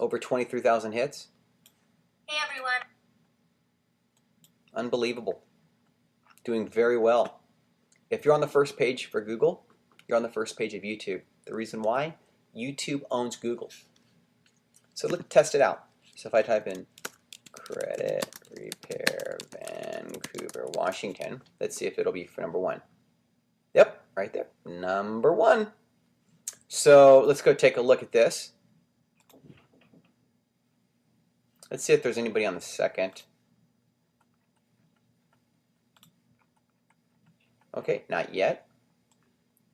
Over 23,000 hits. Hey everyone. Unbelievable. Doing very well. If you're on the first page for Google, you're on the first page of YouTube. The reason why? YouTube owns Google. So let's test it out. So if I type in credit repair Vancouver, Washington, let's see if it'll be for number 1. Yep, right there. Number 1. So let's go take a look at this. Let's see if there's anybody on the second. Okay, not yet.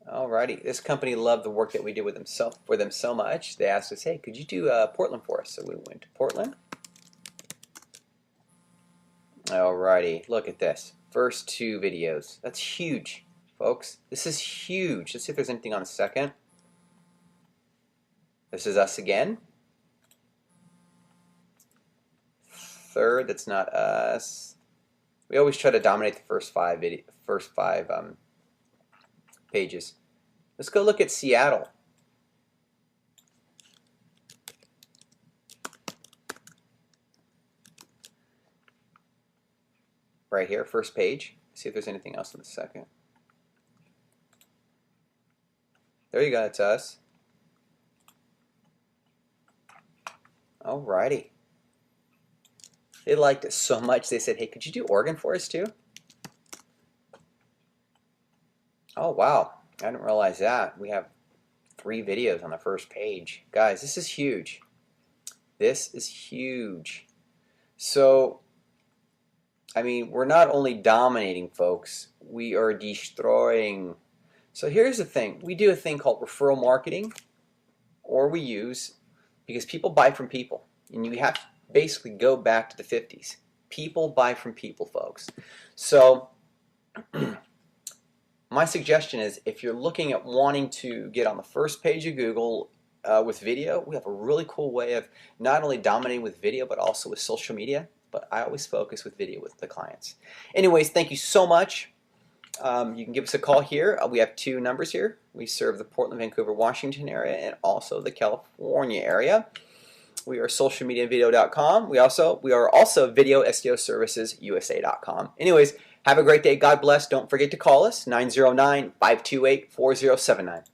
Alrighty, this company loved the work that we did with them for them so much, they asked us, hey, could you do Portland for us? So we went to Portland. Alrighty, look at this. First 2 videos. That's huge, folks. This is huge. Let's see if there's anything on the second. This is us again. Third, that's not us. We always try to dominate the first 5 pages. Let's go look at Seattle. Right here, first page. See if there's anything else in the second. There you go, that's us. Alrighty. They liked it so much they said, hey, could you do Oregon for us too? Oh wow, I didn't realize that. We have 3 videos on the first page. Guys, this is huge. This is huge. So, I mean, we're not only dominating, folks, we are destroying. So here's the thing. We do a thing called referral marketing, or we use, because people buy from people. And you have to basically go back to the 50s. People buy from people, folks. So, my suggestion is if you're looking at wanting to get on the first page of Google with video, we have a really cool way of not only dominating with video, but also with social media. But I always focus with video with the clients. Anyways, thank you so much. You can give us a call here. We have 2 numbers here. We serve the Portland, Vancouver, Washington area and also the California area. We are socialmediavideo.com. We are also Video SEO Services USA.com. Anyways, have a great day. God bless. Don't forget to call us 909-528-4079.